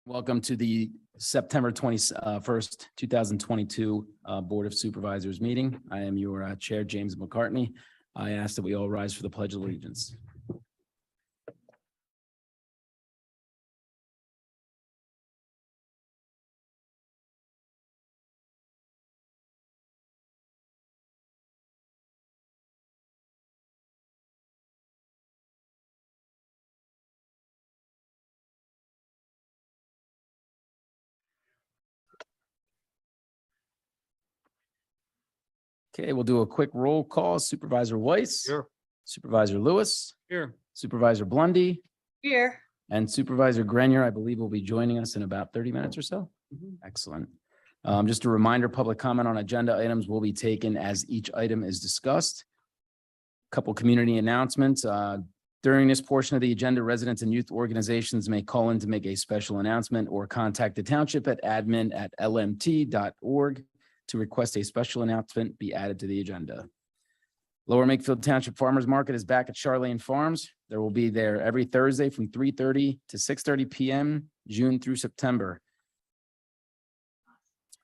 Welcome to the September 21st, 2022 Board of Supervisors meeting. I am your Chair, James McCartney. I ask that we all rise for the Pledge of Allegiance. Okay, we'll do a quick roll call. Supervisor Weiss. Here. Supervisor Lewis. Here. Supervisor Blundy. Here. And Supervisor Grenier, I believe, will be joining us in about 30 minutes or so. Excellent. Just a reminder, public comment on agenda items will be taken as each item is discussed. Couple community announcements. During this portion of the agenda, residents and youth organizations may call in to make a special announcement or contact the township at admin@lmt.org to request a special announcement be added to the agenda. Lower Makefield Township Farmers Market is back at Charlene Farms. There will be there every Thursday from 3:30 to 6:30 p.m., June through September.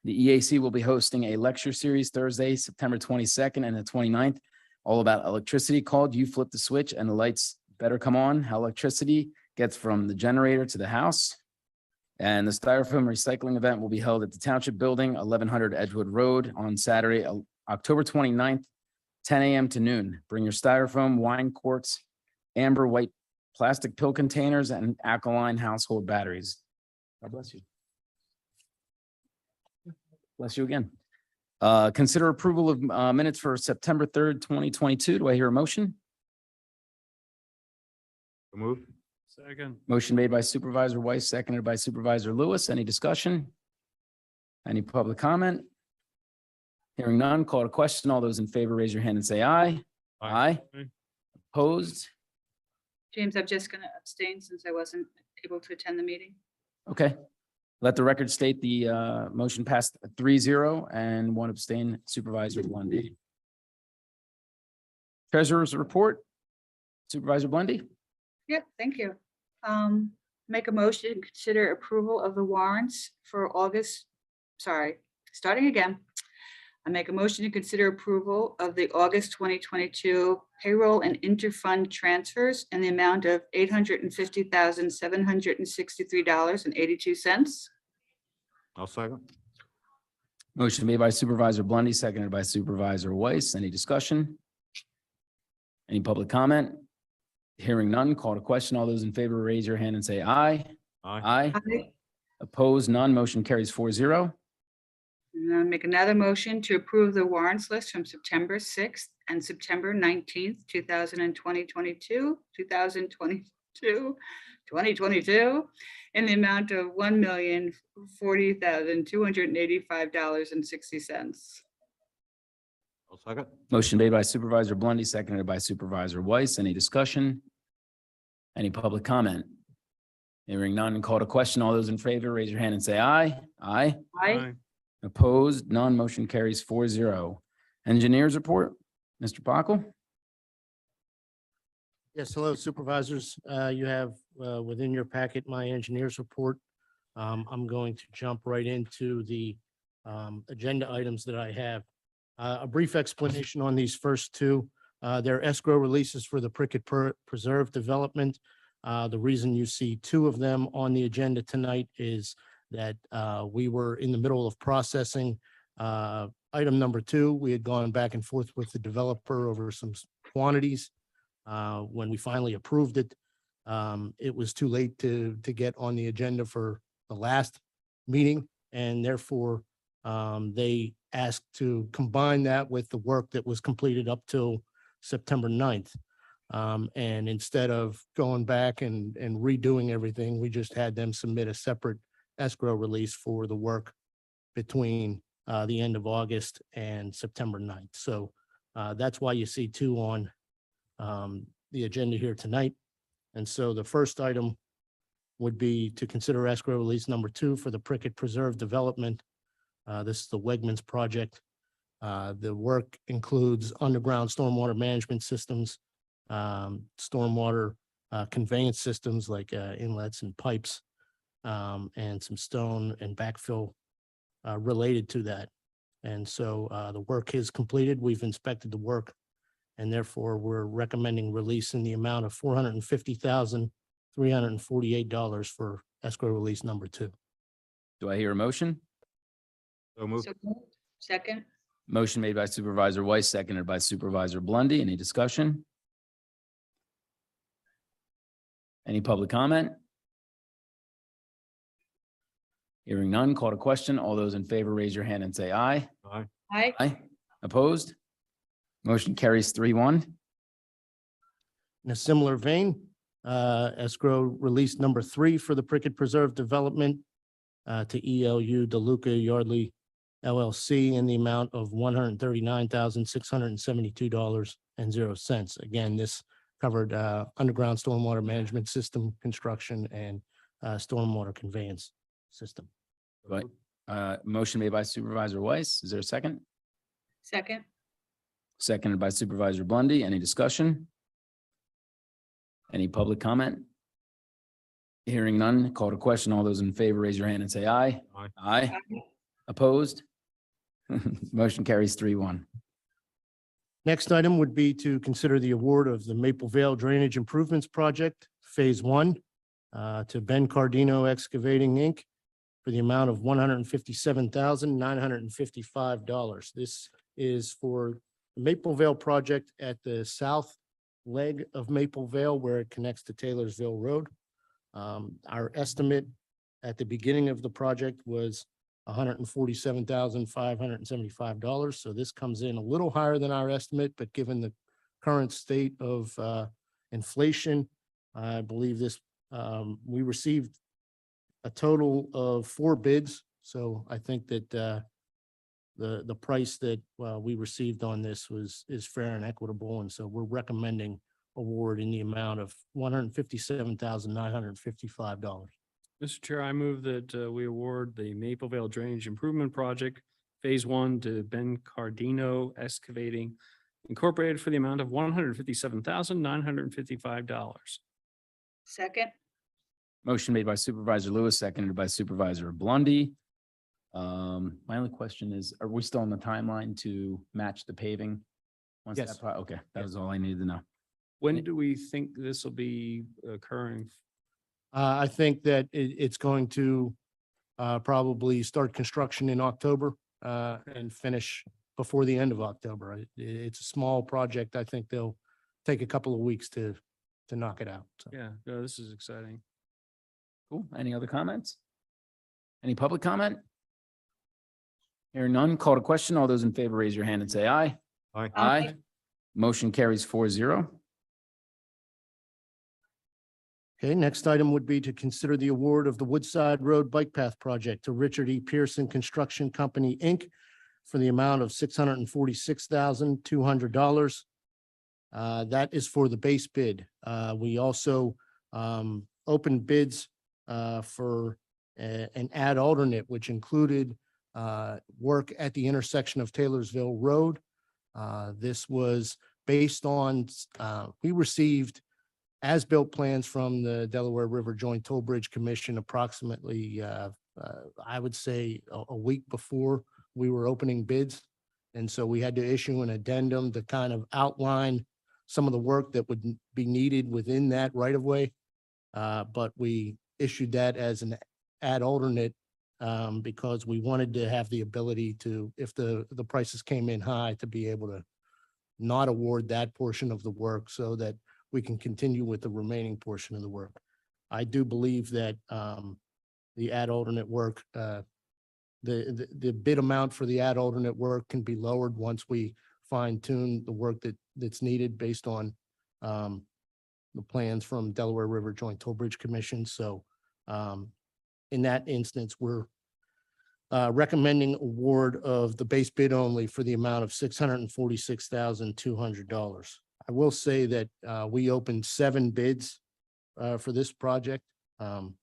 The EAC will be hosting a lecture series Thursday, September 22nd and the 29th, all about electricity called You Flip the Switch and the Lights Better Come On, how electricity gets from the generator to the house. And the styrofoam recycling event will be held at the Township Building, 1100 Edgewood Road on Saturday, October 29th, 10 a.m. to noon. Bring your styrofoam, wine corks, amber white plastic pill containers, and alkaline household batteries. God bless you. Bless you again. Consider approval of minutes for September 3rd, 2022. Do I hear a motion? Move. Second. Motion made by Supervisor Weiss, seconded by Supervisor Lewis. Any discussion? Any public comment? Hearing none, call to question. All those in favor, raise your hand and say aye. Aye. Opposed? James, I'm just going to abstain since I wasn't able to attend the meeting. Okay. Let the record state the motion passed 3-0 and one abstain, Supervisor Blundy. Treasurer's report, Supervisor Blundy. Yeah, thank you. Make a motion to consider approval of the warrants for starting again. I make a motion to consider approval of the August 2022 payroll and interfund transfers in the amount of $850,763.82. I'll second. Motion made by Supervisor Blundy, seconded by Supervisor Weiss. Any discussion? Any public comment? Hearing none, call to question. All those in favor, raise your hand and say aye. Aye. Aye. Opposed, none. Motion carries 4-0. And I make another motion to approve the warrants list from September 6th and September 19th, 2022, in the amount of $1,040,285.60. I'll second. Motion made by Supervisor Blundy, seconded by Supervisor Weiss. Any discussion? Any public comment? Hearing none, call to question. All those in favor, raise your hand and say aye. Aye. Aye. Opposed, none. Motion carries 4-0. Engineers report, Mr. Pockel. Yes, hello Supervisors. You have within your packet my engineers report. I'm going to jump right into the agenda items that I have. A brief explanation on these first two. They're escrow releases for the Prickett Preserve development. The reason you see two of them on the agenda tonight is that we were in the middle of processing item number 2. We had gone back and forth with the developer over some quantities. When we finally approved it, it was too late to get on the agenda for the last meeting, and therefore they asked to combine that with the work that was completed up till September 9th. And instead of going back and redoing everything, we just had them submit a separate escrow release for the work between the end of August and September 9th. So that's why you see two on the agenda here tonight. And so the first item would be to consider escrow release number 2 for the Prickett Preserve development. This is the Wegmans project. The work includes underground stormwater management systems, stormwater conveyance systems like inlets and pipes, and some stone and backfill related to that. And so the work is completed. We've inspected the work, and therefore we're recommending release in the amount of $450,348 for escrow release number 2. Do I hear a motion? So moved. So moved. Second. Motion made by Supervisor Weiss, seconded by Supervisor Blondie. Any discussion? Any public comment? Hearing none, call to question. All those in favor, raise your hand and say aye. Aye. Aye. Aye. Opposed? Motion carries 3-1. In a similar vein, escrow release number 3 for the Prickett Preserve Development to ELU DeLuca Yardley LLC in the amount of $139,672.00. Again, this covered underground stormwater management system construction and stormwater conveyance system. Right. Motion made by Supervisor Weiss. Is there a second? Second. Seconded by Supervisor Blondie. Any discussion? Any public comment? Hearing none, call to question. All those in favor, raise your hand and say aye. Aye. Aye. Opposed? Motion carries 3-1. Next item would be to consider the award of the Maple Vale Drainage Improvements Project, Phase 1, to Ben Cardino Excavating, Inc. for the amount of $157,955. This is for the Maple Vale project at the south leg of Maple Vale where it connects to Taylorsville Road. Our estimate at the beginning of the project was $147,575. So this comes in a little higher than our estimate, but given the current state of inflation, I believe this, we received a total of 4 bids. So I think that the price that we received on this is fair and equitable. And so we're recommending award in the amount of $157,955. Mr. Chair, I move that we award the Maple Vale Drainage Improvement Project Phase 1 to Ben Cardino Excavating Incorporated for the amount of $157,955. Second. Motion made by Supervisor Lewis, seconded by Supervisor Blondie. My only question is, are we still on the timeline to match the paving? Once Yes. Okay, that was all I needed to know. When do we think this will be occurring? I think that it's going to probably start construction in October and finish before the end of October. It's a small project. I think they'll take a couple of weeks to knock it out. So. Yeah, no, this is exciting. Cool. Any other comments? Any public comment? Hearing none, call to question. All those in favor, raise your hand and say aye. Aye. Aye. Motion carries 4-0. Okay, next item would be to consider the award of the Woodside Road Bike Path Project to Richard E. Pearson Construction Company, Inc. for the amount of $646,200. That is for the base bid. We also opened bids for an ad alternate, which included work at the intersection of Taylorsville Road. This was based on, we received as-built plans from the Delaware River Joint Toll Bridge Commission approximately, I would say a week before we were opening bids. And so we had to issue an addendum to kind of outline some of the work that would be needed within that right of way. But we issued that as an ad alternate because we wanted to have the ability to, if the prices came in high, to be able to not award that portion of the work so that we can continue with the remaining portion of the work. I do believe that the ad alternate work, the bid amount for the ad alternate work can be lowered once we fine tune the work that's needed based on the plans from Delaware River Joint Toll Bridge Commission. So in that instance, we're recommending award of the base bid only for the amount of $646,200. I will say that we opened 7 bids for this project. And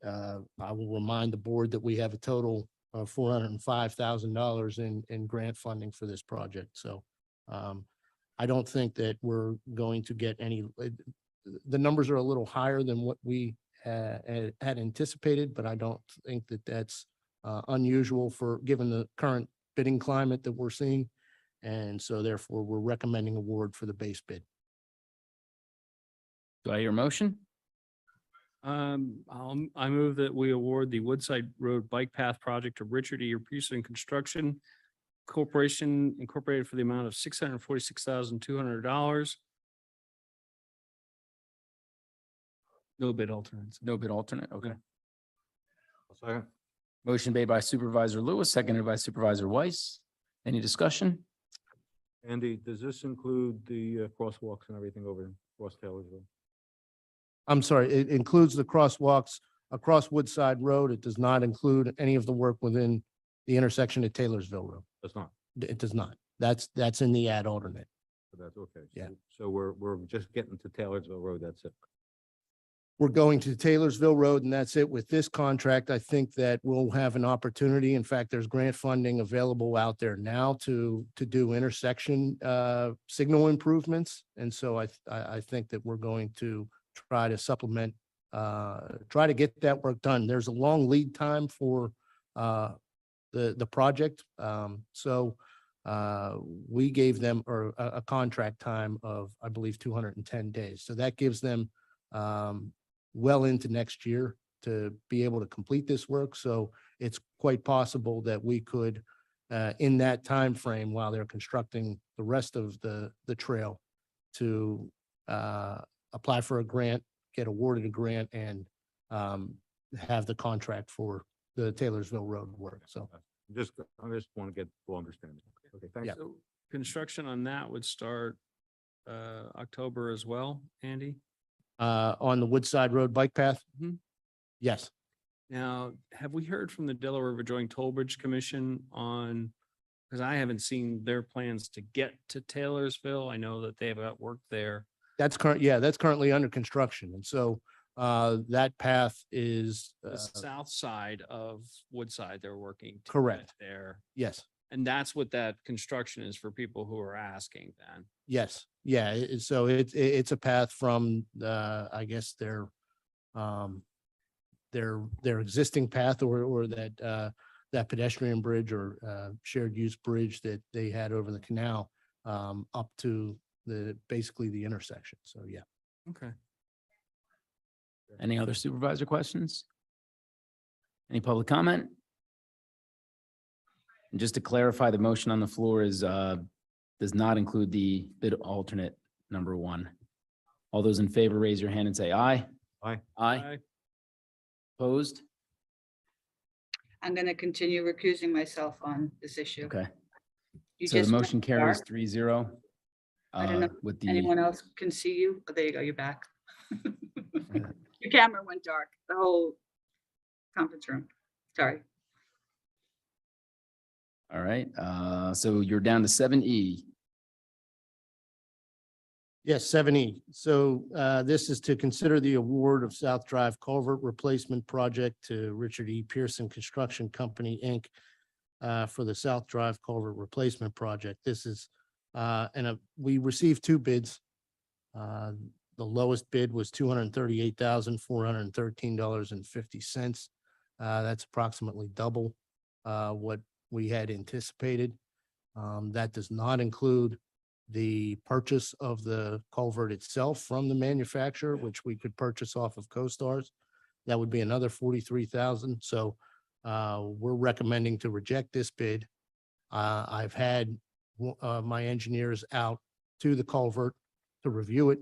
I will remind the board that we have a total of $405,000 in grant funding for this project. So I don't think that we're going to get any, the numbers are a little higher than what we had anticipated, but I don't think that that's unusual for, given the current bidding climate that we're seeing. And so therefore, we're recommending award for the base bid. Do I hear a motion? I move that we award the Woodside Road Bike Path Project to Richard E. Pearson Construction Corporation Incorporated for the amount of $646,200. No bid alternates. No bid alternate. Okay. I'll second. Motion made by Supervisor Lewis, seconded by Supervisor Weiss. Any discussion? Andy, does this include the crosswalks and everything over across Taylorsville? I'm sorry, it includes the crosswalks across Woodside Road. It does not include any of the work within the intersection at Taylorsville Road. That's not, It does not. That's in the ad alternate. so that's okay. Yeah. So we're just getting to Taylorsville Road, that's it. We're going to Taylorsville Road, and that's it. With this contract, I think that we'll have an opportunity. In fact, there's grant funding available out there now to do intersection signal improvements. And so I think that we're going to try to supplement, try to get that work done. There's a long lead time for the project. So we gave them a contract time of, I believe, 210 days. So that gives them well into next year to be able to complete this work. So it's quite possible that we could, in that time frame, while they're constructing the rest of the trail, to apply for a grant, get awarded a grant, and have the contract for the Taylorsville Road work. So I just want to get full understanding. Okay, thanks. Yeah. So construction on that would start October as well, Andy? on the Woodside Road bike path? Mhm. Yes. Now, have we heard from the Delaware River Joint Toll Bridge Commission on, because I haven't seen their plans to get to Taylorsville. I know that they've got work there. That's that's currently under construction. And so that path is, The south side of Woodside, they're working. to Correct. get There. yes, And that's what that construction is for people who are asking then. yes. Yeah. So it's a path from I guess their existing path or that pedestrian bridge or shared use bridge that they had over the canal up to basically the intersection. So, yeah. Okay. Any other supervisor questions? Any public comment? And just to clarify, the motion on the floor is, does not include the bid alternate number 1. All those in favor, raise your hand and say aye. Aye. Aye. Opposed? I'm going to continue recusing myself on this issue. Okay, You so the just went motion carries dark. 3-0. I don't know With the, Anyone else can see you? Oh, there you go, you're back. Your camera went dark, the whole conference room. Sorry. all right, so you're down to 7E. Yes, 7E. So this is to consider the award of South Drive Culvert Replacement Project to Richard E. Pearson Construction Company, Inc. For the South Drive Culvert Replacement Project. This is, we received 2 bids. The lowest bid was $238,413.50. That's approximately double what we had anticipated. That does not include the purchase of the culvert itself from the manufacturer, which we could purchase off of CoStarz. That would be another $43,000. So we're recommending to reject this bid. I've had my engineers out to the culvert to review it.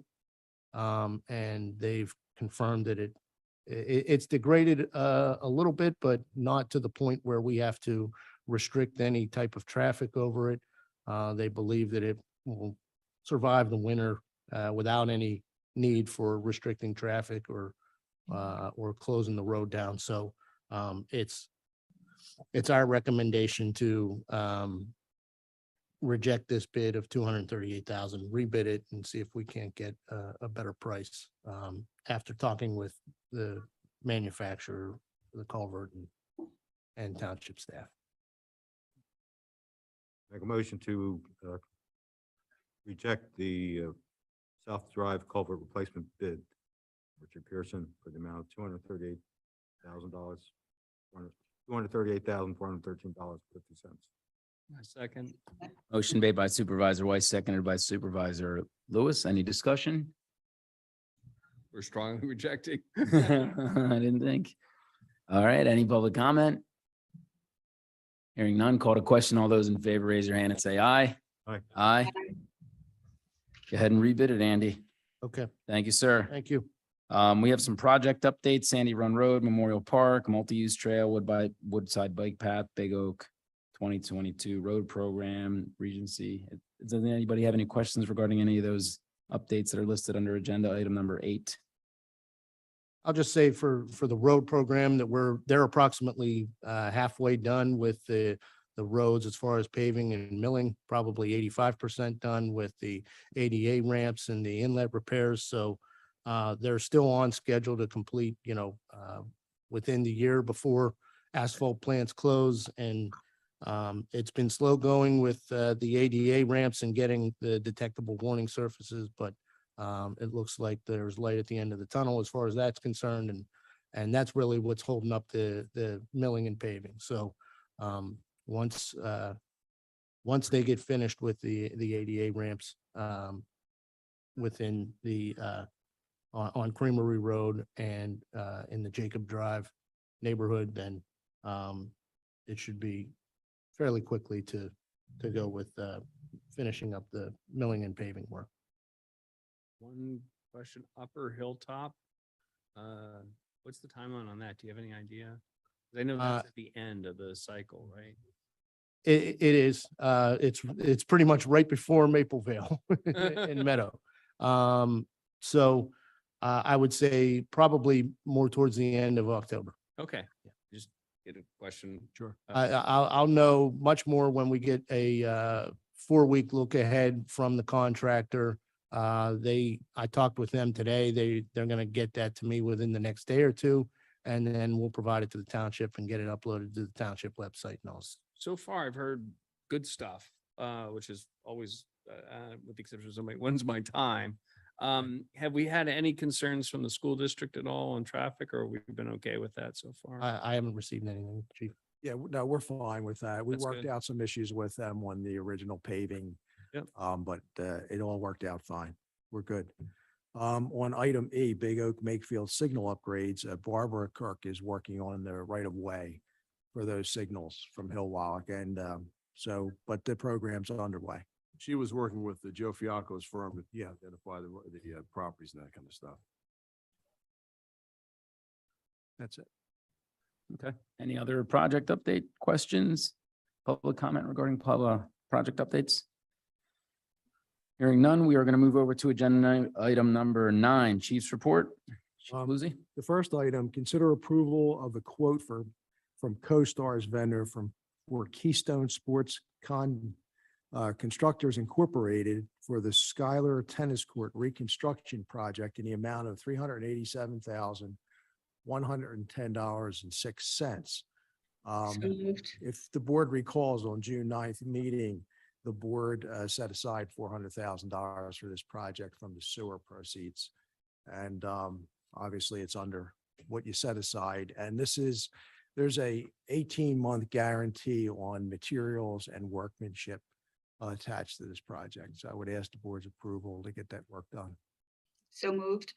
And they've confirmed that it's degraded a little bit, but not to the point where we have to restrict any type of traffic over it. They believe that it will survive the winter without any need for restricting traffic or closing the road down. So it's our recommendation to reject this bid of $238,000, rebid it and see if we can't get a better price after talking with the manufacturer, the culvert and township staff. Make a motion to reject the South Drive culvert replacement bid, Richard Pearson for the amount of $238,000, $238,413.50. A second. Motion made by Supervisor Weiss, seconded by Supervisor Lewis. Any discussion? We're strongly rejecting. I didn't think. All right, any public comment? Hearing none, call to question. All those in favor, raise your hand and say aye. Aye. Aye. Go ahead and rebid it, Andy. Okay, Thank you, sir. thank you. We have some project updates, Sandy Run Road, Memorial Park, Multi-Use Trail, Woodside Bike Path, Big Oak, 2022 Road Program, Regency. Does anybody have any questions regarding any of those updates that are listed under agenda item number 8? I'll just say for the road program that they're approximately halfway done with the roads as far as paving and milling, probably 85% done with the ADA ramps and the inlet repairs. So they're still on schedule to complete, within the year before asphalt plants close. And it's been slow going with the ADA ramps and getting the detectable warning surfaces, but it looks like there's light at the end of the tunnel as far as that's concerned. And that's really what's holding up the milling and paving. So once they get finished with the ADA ramps within the on Creamery Road and in the Jacob Drive neighborhood, then it should be fairly quickly to go with finishing up the milling and paving work. One question, Upper Hilltop. What's the timeline on that? Do you have any idea? 'Cause I know that's at the end of the cycle, right? It is, it's pretty much right before Maple Vale in Meadow. So I would say probably more towards the end of October. Okay, just get a question. Sure. I'll know much more when we get a 4-week look ahead from the contractor. I talked with them today. They're gonna get that to me within the next day or two, and then we'll provide it to the township and get it uploaded to the township website and all. So far, I've heard good stuff, which is always, with the exception of somebody, when's my time? Have we had any concerns from the school district at all on traffic, or we've been okay with that so far? I haven't received anything, chief. Yeah, no, we're fine with that. We That's worked good. out some issues with them on the original paving. Yep. But it all worked out fine. We're good. On item E, Big Oak Makefield signal upgrades, Barbara Kirk is working on the right of way for those signals from Hillwalk. And but the program's underway. She was working with the Joe Fiacco's firm to identify the properties and that kind of stuff. That's it. Okay. Any other project update questions? Public comment regarding project updates? Hearing none, we are going to move over to agenda item number 9, Chief's report. Chief Um, Bluesy? The first item, consider approval of the quote from CoStar's vendor for Keystone Sports Constructors Incorporated for the Skylar Tennis Court reconstruction project in the amount of $387,110.06. So moved. If the board recalls, on June 9th meeting, the board set aside $400,000 for this project from the sewer proceeds. And obviously it's under what you set aside. And there's a 18-month guarantee on materials and workmanship attached to this project. So I would ask the board's approval to get that work done. So moved.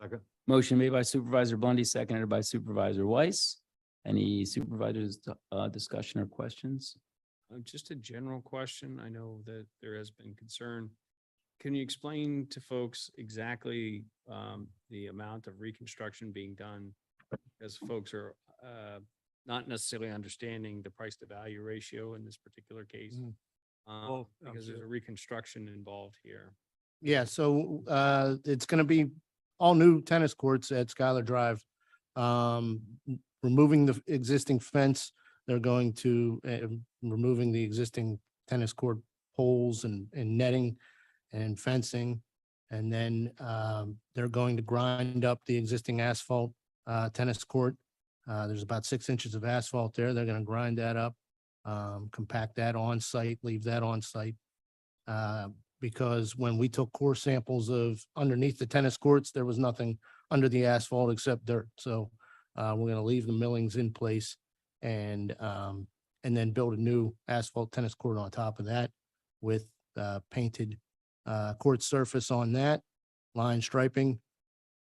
Second. Motion made by Supervisor Bundy, seconded by Supervisor Weiss. Any supervisors discussion or questions? Just a general question. I know that there has been concern. Can you explain to folks exactly the amount of reconstruction being done? As folks are not necessarily understanding the price to value ratio in this particular case. Because there's a reconstruction involved here. Yeah, so it's gonna be all new tennis courts at Skylar Drive. Removing the existing fence, they're going to removing the existing tennis court poles and netting and fencing. And then they're going to grind up the existing asphalt tennis court. There's about 6 inches of asphalt there. They're gonna grind that up, compact that on site, leave that on site. because when we took core samples of underneath the tennis courts, there was nothing under the asphalt except dirt. So we're gonna leave the millings in place and then build a new asphalt tennis court on top of that with painted court surface on that, line striping,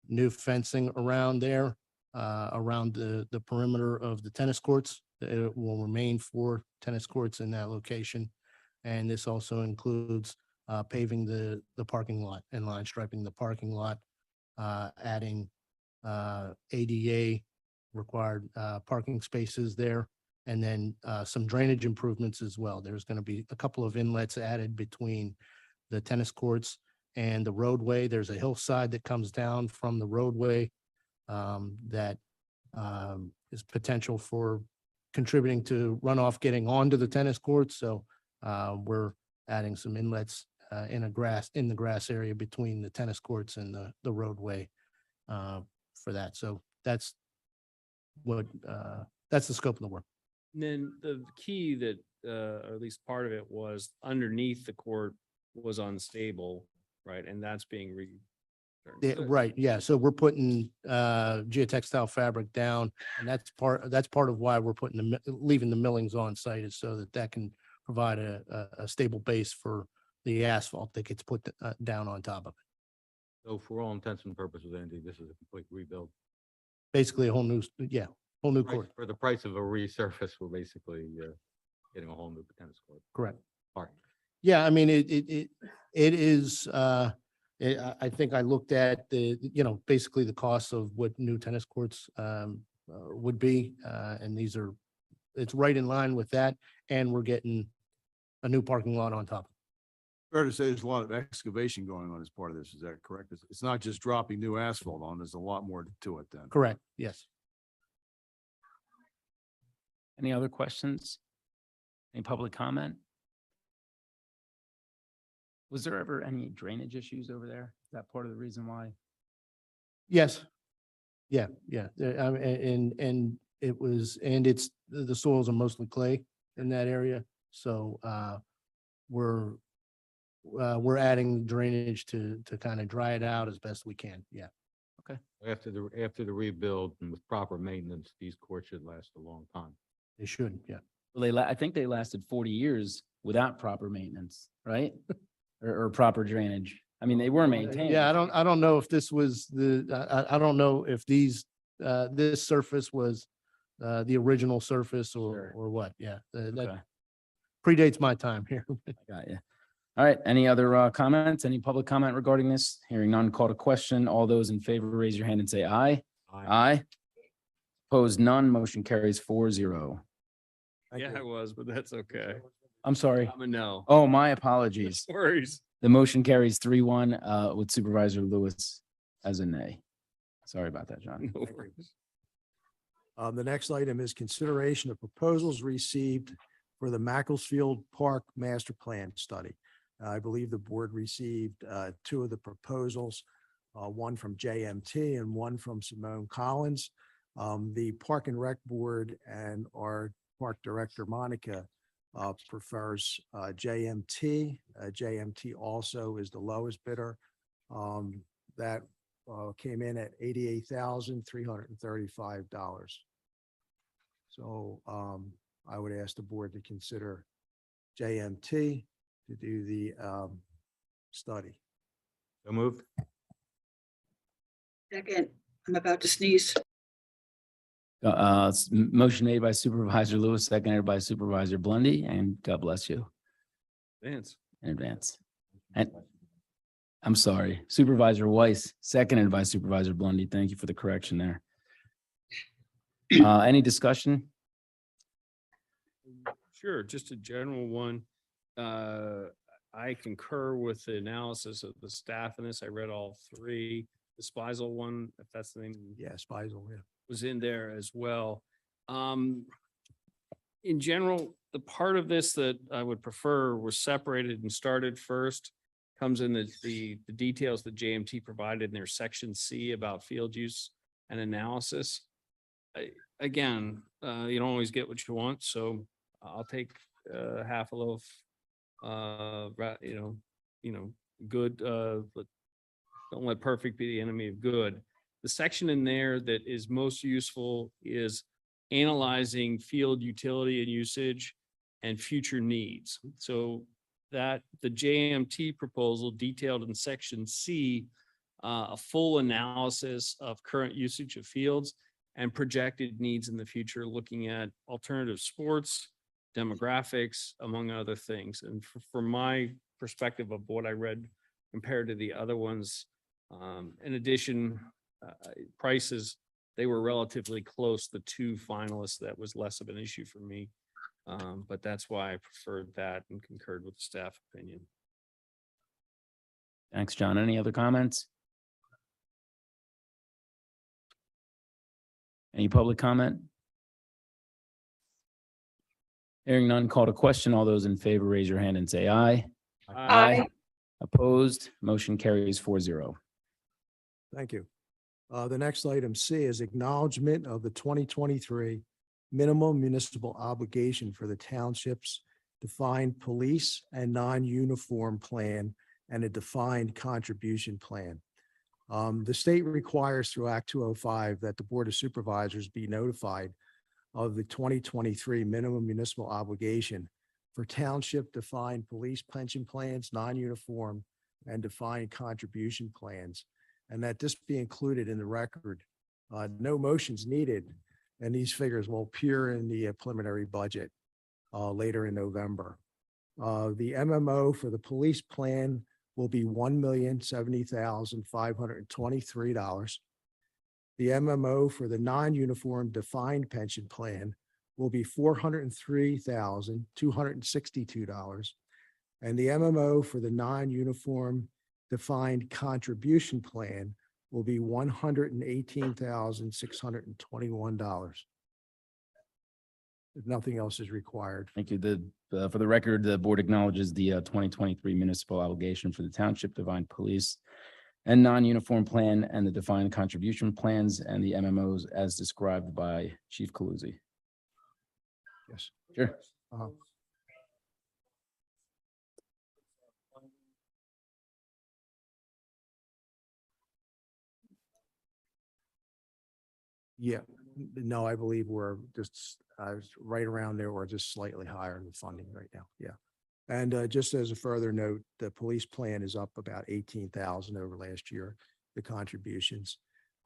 new fencing around there, around the perimeter of the tennis courts. It will remain 4 tennis courts in that location. And this also includes paving the parking lot and line striping the parking lot, adding ADA required parking spaces there, and then some drainage improvements as well. There's going to be a couple of inlets added between the tennis courts and the roadway. There's a hillside that comes down from the roadway that is potential for contributing to runoff getting onto the tennis courts. So we're adding some inlets in the grass area between the tennis courts and the roadway for that. So that's the scope of the work. And then the key that, or at least part of it was underneath the court was unstable, right? And that's being Yeah, right, yeah. So we're putting geotextile fabric down, and that's part of why we're leaving the millings on site, is so that can provide a stable base for the asphalt that gets put down on top of it. So for all intents and purposes, Andy, this is a complete rebuild. Basically a whole new court, For the price of a resurface, we're basically getting a whole new tennis court. correct. Park. Yeah, I mean, it is, I think I looked at basically the cost of what new tennis courts would be, and it's right in line with that, and we're getting a new parking lot on top. Fair to say there's a lot of excavation going on as part of this. Is that correct? It's not just dropping new asphalt on. There's a lot more to it then. Correct, yes. Any other questions? Any public comment? Was there ever any drainage issues over there? Is that part of the reason why? Yes. Yeah. And it was, and the soils are mostly clay in that area. So we're adding drainage to kind of dry it out as best we can. Yeah. After the rebuild and with proper maintenance, these courts should last a long time. They should. Yeah. Well, I think they lasted 40 years without proper maintenance, right? Or proper drainage. I mean, they were maintained. Yeah. I don't know if this was I don't know if this surface was the original surface Sure. or what. Yeah. That Okay, predates my time here. got you. All right, any other comments? Any public comment regarding this? Hearing none, call to question. All those in favor, raise your hand and say aye. Aye. Opposed, none. Motion carries 4-0. Thank Yeah, you. it was, but that's okay. I'm sorry. I'm a no. Oh, my apologies. Worries. The motion carries 3-1 with Supervisor Lewis as a nay. Sorry about that, John. No worries. The next item is consideration of proposals received for the Makefield Park Master Plan Study. I believe the board received 2 of the proposals, one from JMT and one from Simone Collins. The Park and Rec Board and our Park Director, Monica, prefers JMT. JMT also is the lowest bidder. That came in at $88,335. So I would ask the board to consider JMT to do the study. So moved. Second, I'm about to sneeze. Motion made by Supervisor Lewis, seconded by Supervisor Blondie, and God bless you Vance. in advance. And I'm sorry, Supervisor Weiss, seconded by Supervisor Blondie. Thank you for the correction there. Any discussion? Sure, just a general one. I concur with the analysis of the staff in this. I read all 3. The Speisel one, if that's the name. Yeah, Speisel, yeah. Was in there as well. In general, the part of this that I would prefer was separated and started first comes in the details that JMT provided in their section C about field use and analysis. Again, you don't always get what you want, so I'll take half a loaf, good, don't let perfect be the enemy of good. The section in there that is most useful is analyzing field utility and usage and future needs. So that the JMT proposal detailed in section C, a full analysis of current usage of fields and projected needs in the future, looking at alternative sports, demographics, among other things. And from my perspective of what I read compared to the other ones, in addition, prices, they were relatively close. The two finalists, that was less of an issue for me. But that's why I preferred that and concurred with the staff opinion. Thanks, John. Any other comments? Any public comment? Hearing none, call to question. All those in favor, raise your hand and say aye. Aye. Opposed, motion carries 4-0. Thank you. The next item C is acknowledgement of the 2023 minimum municipal obligation for the township's defined police and non-uniform plan and a defined contribution plan. The state requires through Act 205 that the Board of Supervisors be notified of the 2023 minimum municipal obligation for township defined police pension plans, non-uniform and defined contribution plans, and that this be included in the record. No motions needed, and these figures will appear in the preliminary budget later in November. The MMO for the police plan will be $1,070,523. The MMO for the non-uniform defined pension plan will be $403,262. And the MMO for the non-uniform defined contribution plan will be $118,621. If nothing else is required. Thank you. For the record, the board acknowledges the 2023 municipal obligation for the township defined police and non-uniform plan and the defined contribution plans and the MMOs as described by Chief Coluzzi. Yes. Sure. Yeah, no, I believe we're just right around there or just slightly higher in the funding right now. Yeah. And just as a further note, the police plan is up about 18,000 over last year, the contributions.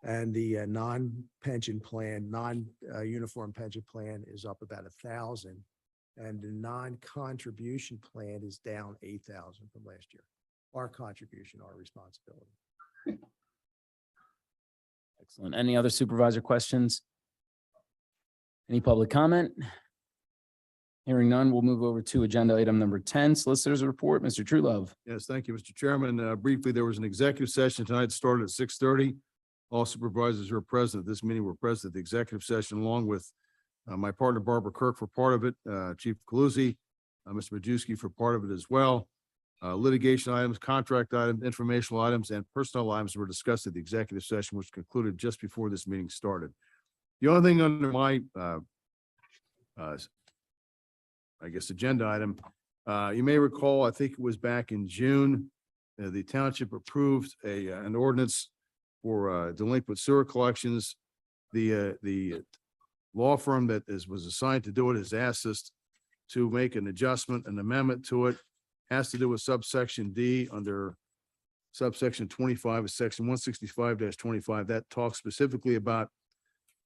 And the non-pension plan, non-uniform pension plan is up about 1,000. And the non-contribution plan is down 8,000 from last year. Our contribution, our responsibility. Excellent. Any other supervisor questions? Any public comment? Hearing none, we'll move over to agenda item number 10, Solicitor's Report. Mr. Truelove. Yes, thank you, Mr. Chairman. Briefly, there was an executive session tonight, started at 6:30. All supervisors who are present at this meeting were present at the executive session, along with my partner Barbara Kirk for part of it, Chief Coluzzi, Mr. Majewski for part of it as well. Litigation items, contract items, informational items, and personnel items were discussed at the executive session, which concluded just before this meeting started. The only thing under my, I guess, agenda item, you may recall, I think it was back in June, the township approved an ordinance for delinquent sewer collections. The law firm that was assigned to do it has asked us to make an adjustment, an amendment to it. Has to do with subsection D under subsection 25 of section 165-25. That talks specifically about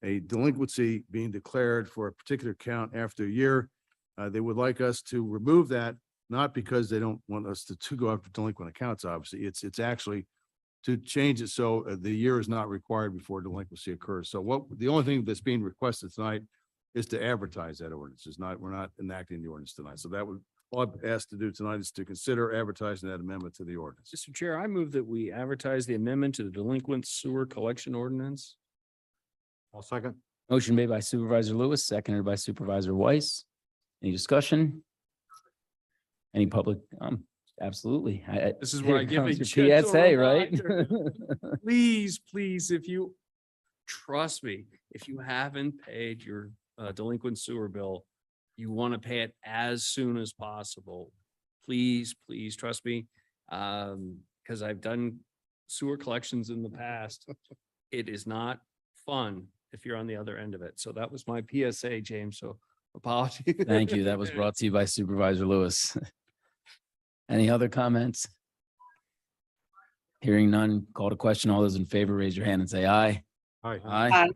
a delinquency being declared for a particular count after a year. They would like us to remove that, not because they don't want us to go after delinquent accounts, obviously. It's actually to change it so the year is not required before delinquency occurs. So the only thing that's being requested tonight is to advertise that ordinance. We're not enacting the ordinance tonight. So that would, all I've asked to do tonight is to consider advertising that amendment to the ordinance. Mr. Chair, I move that we advertise the amendment to the delinquent sewer collection ordinance. I'll second. Motion made by Supervisor Lewis, seconded by Supervisor Weiss. Any discussion? Any public? Absolutely. This is where I Here give a comes your gentle PSA, right? reminder. Please, if you trust me, if you haven't paid your delinquent sewer bill, you want to pay it as soon as possible. Please trust me. Because I've done sewer collections in the past. It is not fun if you're on the other end of it. So that was my PSA, James. So apology. Thank you. That was brought to you by Supervisor Lewis. Any other comments? Hearing none, call to question. All those in favor, raise your hand and say aye. Aye. Aye.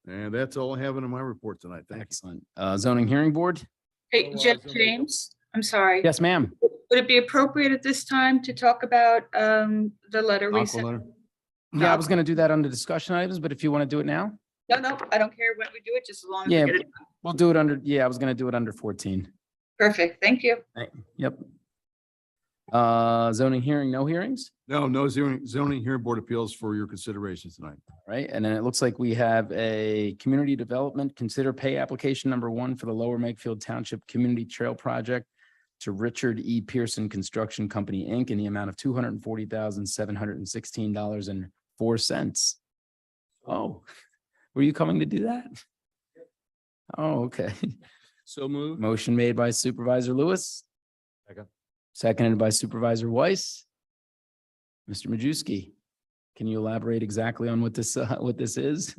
And that's all I have in my report tonight. Thank you. Excellent. Zoning Hearing Board? Hey, James, I'm sorry. Yes, ma'am. Would it be appropriate at this time to talk about the letter we Aqua sent? letter? Yeah, I was gonna do that under discussion items, but if you want to do it now, No, I don't care when we do it, just as long as Yeah. we get it. we'll do it under, I was gonna do it under 14. Perfect, thank you. Yep. Zoning hearing, no hearings, No zoning hearing board appeals for your consideration tonight. right? And then it looks like we have a community development, consider pay application number 1 for the Lower Makefield Township Community Trail Project to Richard E. Pearson Construction Company, Inc. in the amount of $240,716.04. Oh, were you coming to do that? Oh, okay. So moved. Motion made by Supervisor Lewis. Second. Seconded by Supervisor Weiss. Mr. Majewski, can you elaborate exactly on what this is?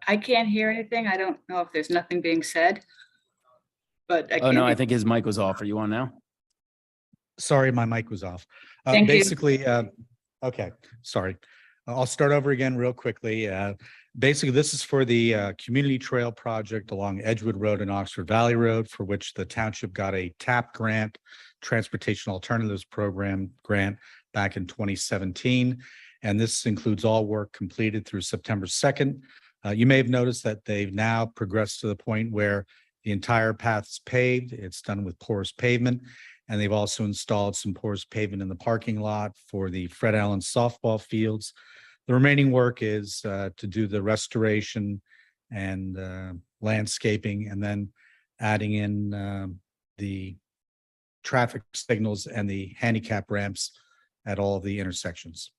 I can't hear anything. I don't know if there's nothing being said. But I Oh, no, I can't, think his mic was off. Are you on now? Sorry, my mic was off. Thank you. Basically, okay, sorry. I'll start over again real quickly. Basically, this is for the community trail project along Edgewood Road and Oxford Valley Road, for which the township got a TAP grant, Transportation Alternatives Program grant, back in 2017. And this includes all work completed through September 2nd. You may have noticed that they've now progressed to the point where the entire path is paved. It's done with porous pavement. And they've also installed some porous pavement in the parking lot for the Fred Allen softball fields. The remaining work is to do the restoration and landscaping, and then adding in the traffic signals and the handicap ramps at all of the intersections.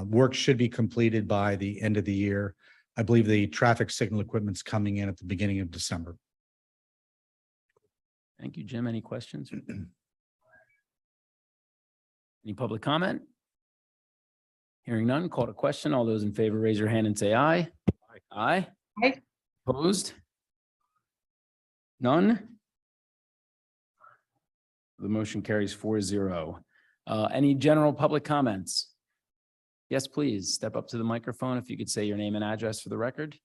Work should be completed by the end of the year. I believe the traffic signal equipment's coming in at the beginning of December. Thank you, Jim. Any questions? Any public comment? Hearing none, call to question. All those in favor, raise your hand and say aye. Aye. Aye. Opposed? None? The motion carries 4-0. Any general public comments? Yes, please step up to the microphone if you could say your name and address for the record.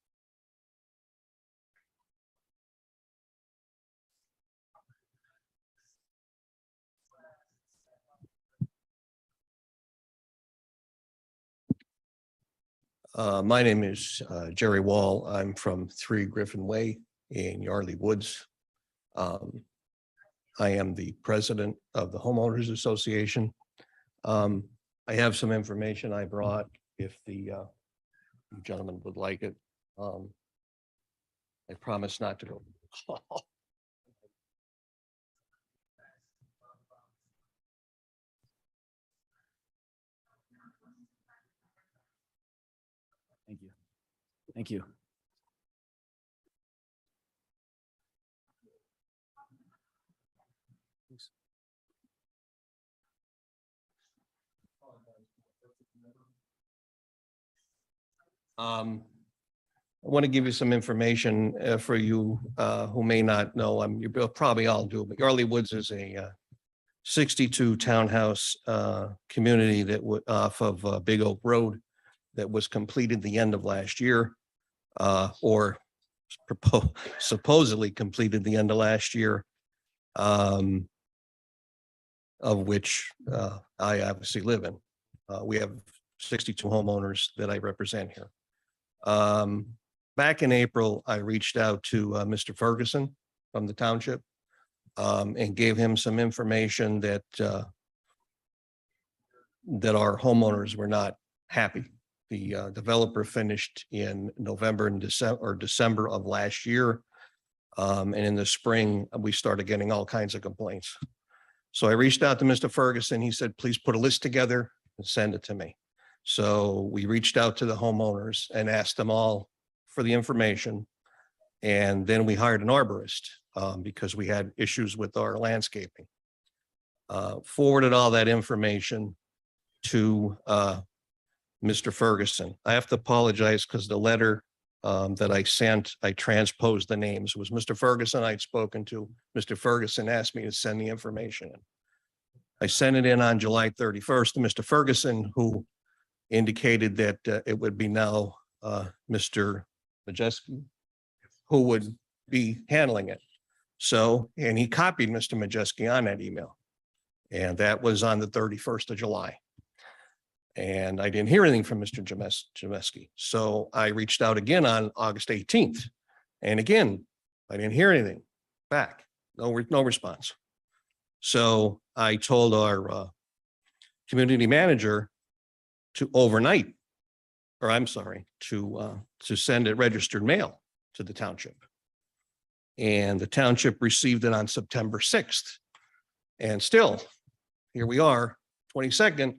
My name is Jerry Wall. I'm from 3 Griffin Way in Yardley Woods. I am the president of the Homeowners Association. I have some information I brought if the gentleman would like it. I promise not to go. Thank you. Thank you. I want to give you some information for you who may not know. You probably all do, but Yardley Woods is a 62 townhouse community that would off of Big Oak Road that was completed the end of last year, or supposedly completed the end of last year, of which I obviously live in. We have 62 homeowners that I represent here. back in April, I reached out to Mr. Ferguson from the township and gave him some information that that our homeowners were not happy. The developer finished in November and December of last year. And in the spring, we started getting all kinds of complaints. So I reached out to Mr. Ferguson. He said, please put a list together and send it to me. So we reached out to the homeowners and asked them all for the information. And then we hired an arborist because we had issues with our landscaping. Forwarded all that information to Mr. Ferguson. I have to apologize because the letter that I sent, I transposed the names. It was Mr. Ferguson I'd spoken to. Mr. Ferguson asked me to send the information in. I sent it in on July 31st to Mr. Ferguson, who indicated that it would be now Mr. Majeski who would be handling it. So, and he copied Mr. Majeski on that email. And that was on the 31st of July. And I didn't hear anything from Mr. Jameski. So I reached out again on August 18th. And again, I didn't hear anything back. No response. So I told our community manager to overnight, or I'm sorry, to send it registered mail to the township. And the township received it on September 6th. And still, here we are, 22nd,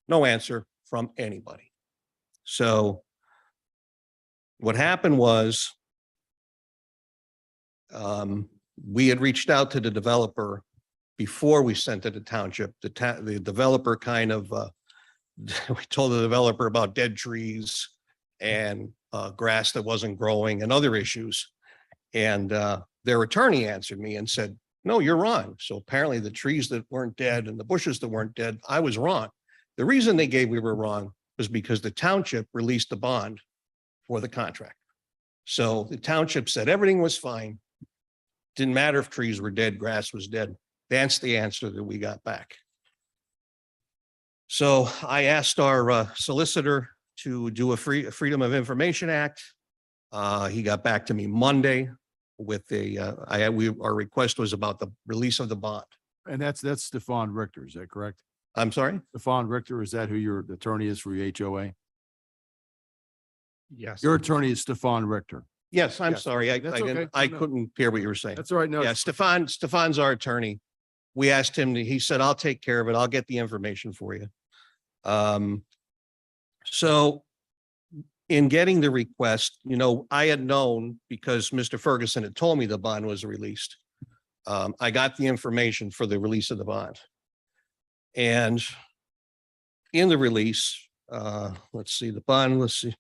no answer from anybody. So what happened was we had reached out to the developer before we sent it to township. The developer kind of, we told the developer about dead trees and grass that wasn't growing and other issues. And their attorney answered me and said, no, you're wrong. So apparently the trees that weren't dead and the bushes that weren't dead, I was wrong. The reason they gave we were wrong was because the township released the bond for the contract. So the township said everything was fine. Didn't matter if trees were dead, grass was dead. That's the answer that we got back. So I asked our solicitor to do a Freedom of Information Act. He got back to me Monday with our request was about the release of the bond. And that's Stefan Richter, is that correct? I'm sorry? Stefan Richter, is that who your attorney is for your HOA? Yes. Your attorney is Stefan Richter. Yes, I'm Yes, sorry. I that's didn't, okay. I No. couldn't hear what you were saying. That's all right. No, Yeah, Stefan's our attorney. We asked him, he said, I'll take care of it. I'll get the information for you. So in getting the request, I had known because Mr. Ferguson had told me the bond was released. I got the information for the release of the bond. And in the release, let's see, the bond, let's see.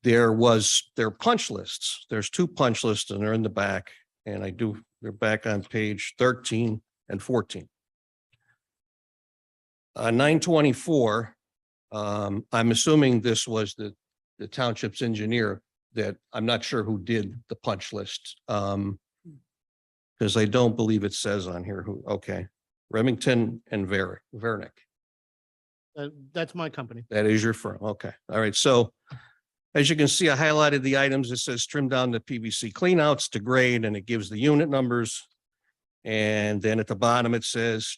There are punch lists. There's 2 punch lists and they're in the back. And they're back on page 13 and 14. 924, I'm assuming this was the township's engineer that I'm not sure who did the punch list. Because I don't believe it says on here who, okay. Remington and Vernick. That's my company. That is your firm. Okay. All right. So as you can see, I highlighted the items. It says trim down the PVC cleanouts to grade and it gives the unit numbers. And then at the bottom, it says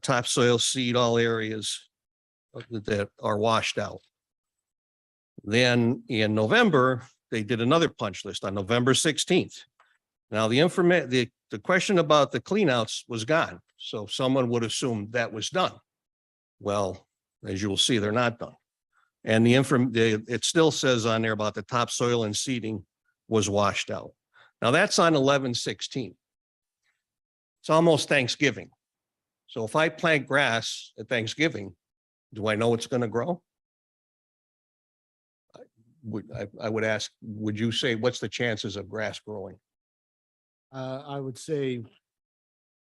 topsoil seed all areas that are washed out. Then in November, they did another punch list on November 16th. Now the question about the cleanouts was gone. So someone would assume that was done. Well, as you will see, they're not done. And it still says on there about the topsoil and seeding was washed out. Now that's on 11/16. It's almost Thanksgiving. So if I plant grass at Thanksgiving, do I know it's going to grow? I would ask, would you say, what's the chances of grass growing? I would say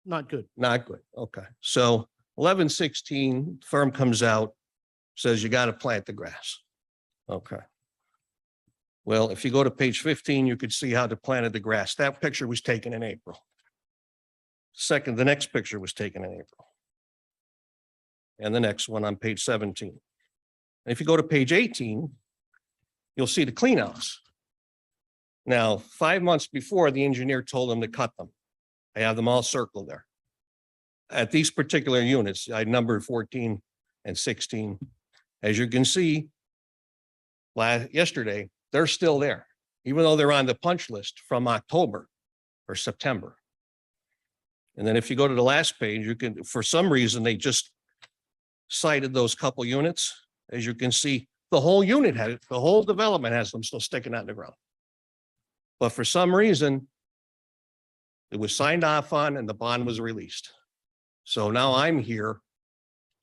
not good. Not good. Okay. So 11/16, firm comes out, says you got to plant the grass. Okay. Well, if you go to page 15, you could see how they planted the grass. That picture was taken in April. The next picture was taken in April. And the next one on page 17. And if you go to page 18, you'll see the cleanouts. Now, 5 months before, the engineer told them to cut them. I have them all circled there. At these particular units, I numbered 14 and 16. As you can see, yesterday, they're still there, even though they're on the punch list from October or September. And then if you go to the last page, you can, for some reason, they just cited those couple units. As you can see, the whole unit had it, the whole development has them still sticking out in the ground. But for some reason, it was signed off on and the bond was released. So now I'm here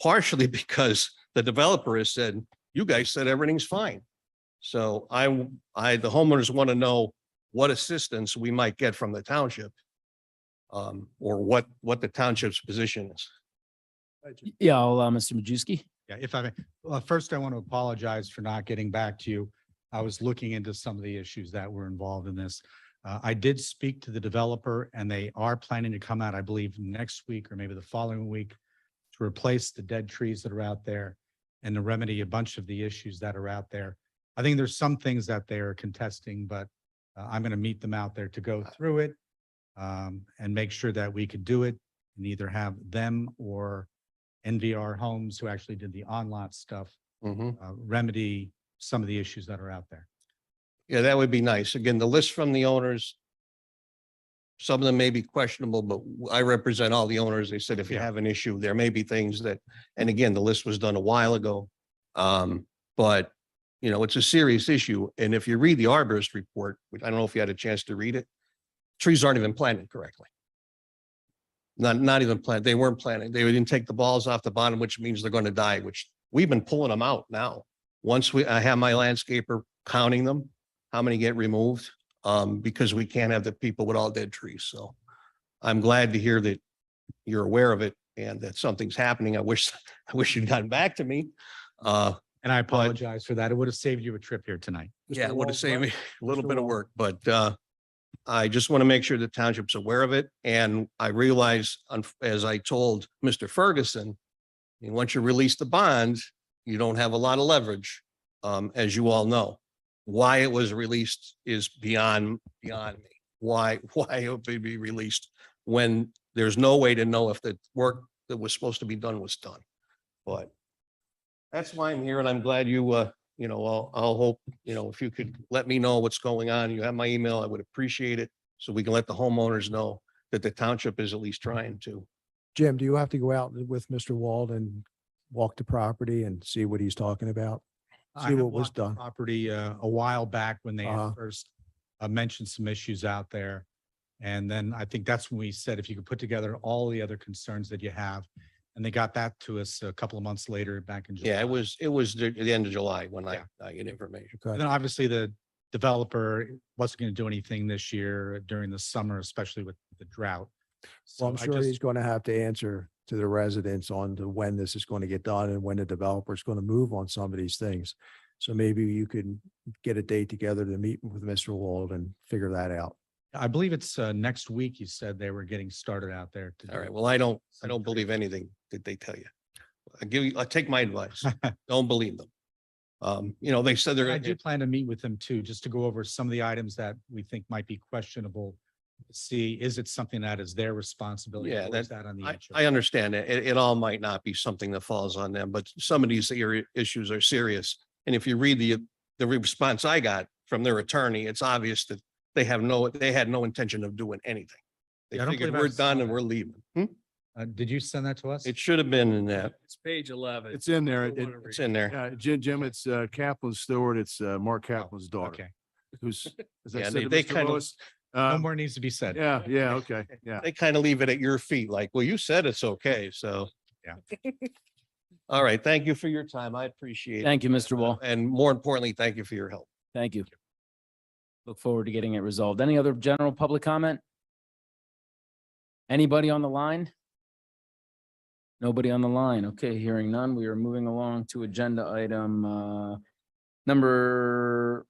partially because the developer has said, you guys said everything's fine. So the homeowners want to know what assistance we might get from the township. Or what the township's position is. Yeah, I'll allow Mr. Majewski. Yeah, if I may, well, first I want to apologize for not getting back to you. I was looking into some of the issues that were involved in this. I did speak to the developer and they are planning to come out, I believe, next week or maybe the following week to replace the dead trees that are out there and to remedy a bunch of the issues that are out there. I think there's some things that they are contesting, but I'm going to meet them out there to go through it and make sure that we could do it and either have them or NVR Homes, who actually did the on-lot stuff, remedy some of the issues that are out there. Yeah, that would be nice. Again, the list from the owners, some of them may be questionable, but I represent all the owners. They said if you have an issue, there may be things that, and again, the list was done a while ago. But you know, it's a serious issue. And if you read the arborist report, which I don't know if you had a chance to read it, trees aren't even planted correctly. Not even planted. They weren't planted. They didn't take the balls off the bottom, which means they're going to die, which we've been pulling them out now. Once I have my landscaper counting them, how many get removed, because we can't have the people with all dead trees. So I'm glad to hear that you're aware of it and that something's happening. I wish you'd gotten back to me. And I apologize for that. It would have saved you a trip here tonight. Yeah, it would have saved me a little Mr. bit of Wall. work, but I just want to make sure the township's aware of it. And I realize, as I told Mr. Ferguson, once you release the bond, you don't have a lot of leverage, as you all know. Why it was released is beyond me. Why it would be released when there's no way to know if the work that was supposed to be done was done. But that's why I'm here, and I'm glad I'll hope, if you could let me know what's going on. You have my email. I would appreciate it. So we can let the homeowners know that the township is at least trying to. Jim, do you have to go out with Mr. Wald and walk the property and see what he's talking about? I See had what was walked the done. Property a while back when they Uh-huh. had first mentioned some issues out there. And then I think that's when we said, if you could put together all the other concerns that you have, and they got that to us a couple of months later back in July. Yeah, it was the end of July when Yeah. I get information. Okay. And then obviously the developer wasn't going to do anything this year during the summer, especially with the drought. So Well, I'm I sure just- he's going to have to answer to the residents on when this is going to get done and when the developer is going to move on some of these things. So maybe you could get a date together to meet with Mr. Wald and figure that out. I believe it's next week. You said they were getting started out there. All right. Well, I don't believe anything that they tell you. I take my advice. Don't believe them. They said they're I going do to, plan to meet with them too, just to go over some of the items that we think might be questionable. See, is it something that is their responsibility? Yeah, or is that on the HOA? I understand that it all might not be something that falls on them, but some of these issues are serious. And if you read the response I got from their attorney, it's obvious that they had no intention of doing anything. They Yeah, I don't figured believe I we're done saw and that. we're leaving. Did you send that to us? It should have been in that. It's page 11. It's in there. It's in there. Jim, it's Kaplan's steward. It's Mark Kaplan's daughter, Okay, who's, as I Yeah, said they- to they Mr. kind of- Lewis, no more needs to be said. yeah, okay, yeah. They kind of leave it at your feet, like, well, you said it's okay, so. Yeah. All right, thank you for your time. I appreciate it. Thank you, Mr. Wall. And more importantly, thank you for your help. Thank you. Look forward to getting it resolved. Any other general public comment? Anybody on the line? Nobody on the line. Okay, hearing none. We are moving along to agenda item number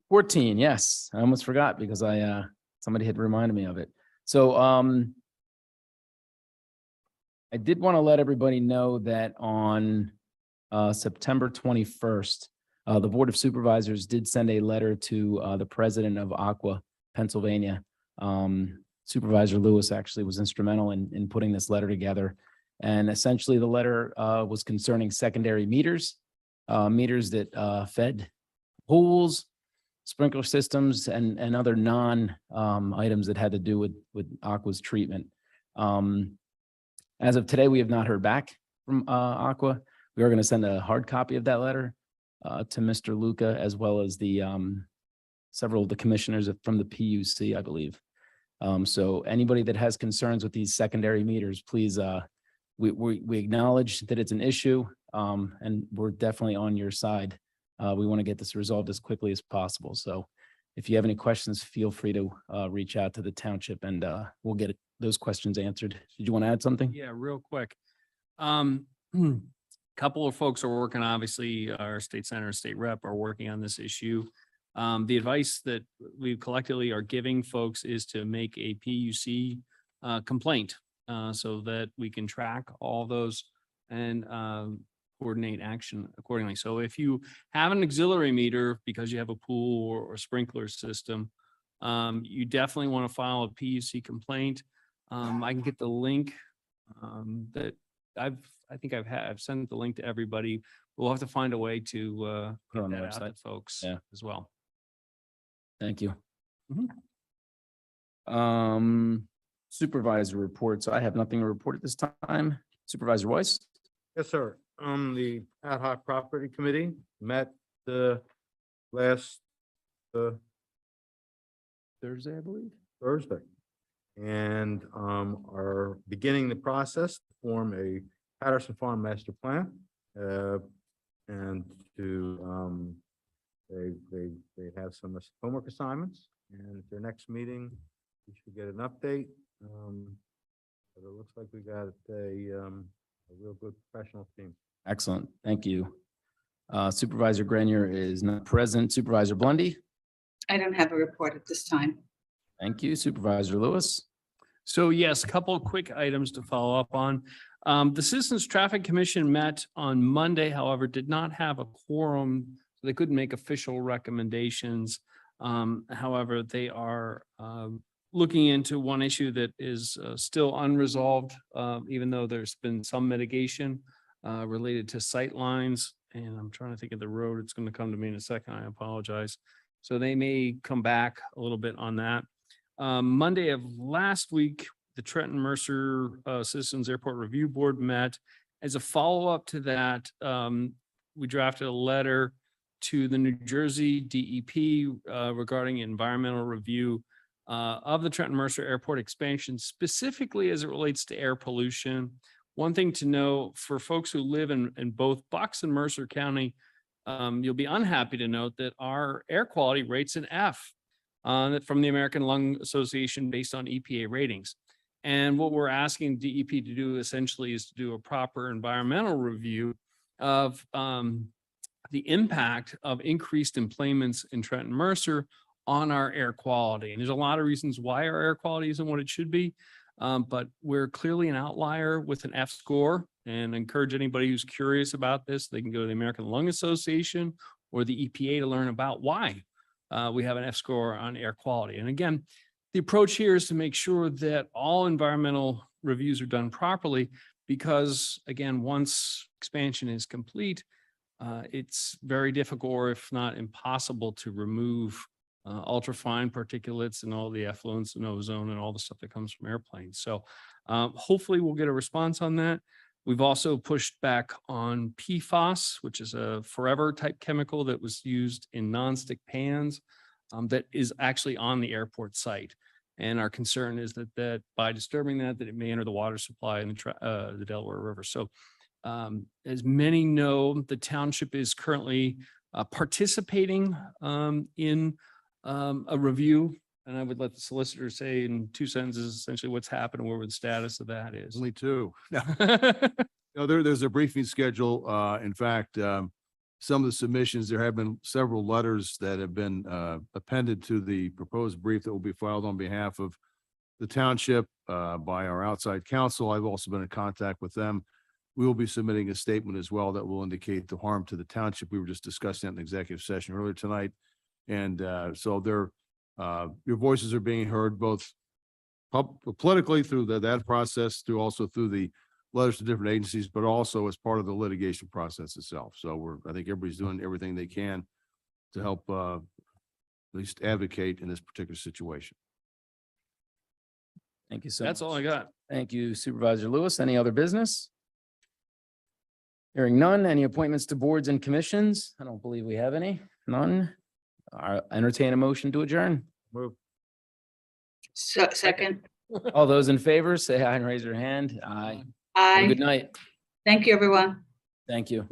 14. Yes, I almost forgot because somebody had reminded me of it. So I did want to let everybody know that on September 21st, The Board of Supervisors did send a letter to the president of Aqua, Pennsylvania. Supervisor Lewis actually was instrumental in putting this letter together. And essentially, the letter was concerning secondary meters, meters that fed pools, sprinkler systems, and other items that had to do with Aqua's treatment. As of today, we have not heard back from Aqua. We are going to send a hard copy of that letter to Mr. Luca, as well as the several of the commissioners from the PUC, I believe. So anybody that has concerns with these secondary meters, please, we acknowledge that it's an issue, and we're definitely on your side. We want to get this resolved as quickly as possible. So if you have any questions, feel free to reach out to the township, and we'll get those questions answered. Did you want to add something? Yeah, real quick. Couple of folks are working, obviously, our state senator, state rep are working on this issue. The advice that we collectively are giving folks is to make a PUC complaint so that we can track all those and coordinate action accordingly. So if you have an auxiliary meter because you have a pool or sprinkler system, you definitely want to file a PUC complaint. I can get the link that I've sent the link to everybody. We'll have to find a way to Put it on the get that out website. to folks Yeah. as well. Thank you. Mhm. Supervisor report. So I have nothing to report at this time. Supervisor Weiss? Yes, sir. The ad hoc property committee met last Thursday, I believe. Thursday. And are beginning the process to form a Patterson Farm master plan. And to they have some homework assignments, and at their next meeting, we should get an update. But it looks like we got a real good professional team. Excellent. Thank you. Supervisor Grenier is not present. Supervisor Blondie? I don't have a report at this time. Thank you. Supervisor Lewis? So yes, a couple of quick items to follow up on. The Citizens Traffic Commission met on Monday, however, did not have a quorum, so they couldn't make official recommendations. However, they are looking into one issue that is still unresolved, even though there's been some mitigation related to sight lines. And I'm trying to think of the road. It's going to come to me in a second. I apologize. So they may come back a little bit on that. Monday of last week, the Trenton Mercer Citizens Airport Review Board met. As a follow-up to that, we drafted a letter to the New Jersey DEP regarding environmental review of the Trenton Mercer Airport expansion, specifically as it relates to air pollution. One thing to know for folks who live in both Bucks and Mercer County, you'll be unhappy to note that our air quality rate's an F from the American Lung Association based on EPA ratings. And what we're asking DEP to do essentially is to do a proper environmental review of the impact of increased employments in Trenton Mercer on our air quality. And there's a lot of reasons why our air quality isn't what it should be. But we're clearly an outlier with an F score, and encourage anybody who's curious about this, they can go to the American Lung Association or the EPA to learn about why we have an F score on air quality. And again, the approach here is to make sure that all environmental reviews are done properly, because again, once expansion is complete, it's very difficult, or if not impossible, to remove ultrafine particulates and all the effluents and ozone and all the stuff that comes from airplanes. So hopefully we'll get a response on that. We've also pushed back on PFAS, which is a forever type chemical that was used in nonstick pans that is actually on the airport site. And our concern is that by disturbing that it may enter the water supply in the Delaware River. So as many know, the township is currently participating in a review, and I would let the solicitor say in 2 sentences essentially what's happened and where the status of that is. Only two. No, there's a briefing schedule. In fact, some of the submissions, there have been several letters that have been appended to the proposed brief that will be filed on behalf of the township by our outside counsel. I've also been in contact with them. we will be submitting a statement as well that will indicate the harm to the township. We were just discussing that in executive session earlier tonight. And so your voices are being heard both politically through that process, also through the letters to different agencies, but also as part of the litigation process itself. So I think everybody's doing everything they can to help at least advocate in this particular situation. Thank you so That's all I much. got. Thank you Supervisor Lewis. Any other business? Hearing none, any appointments to boards and commissions? I don't believe we have any. None. Entertain a motion to adjourn. Move. Second. All those in favor, say aye and raise your hand. Aye. Have a Aye. good night. Thank you, everyone. Thank you.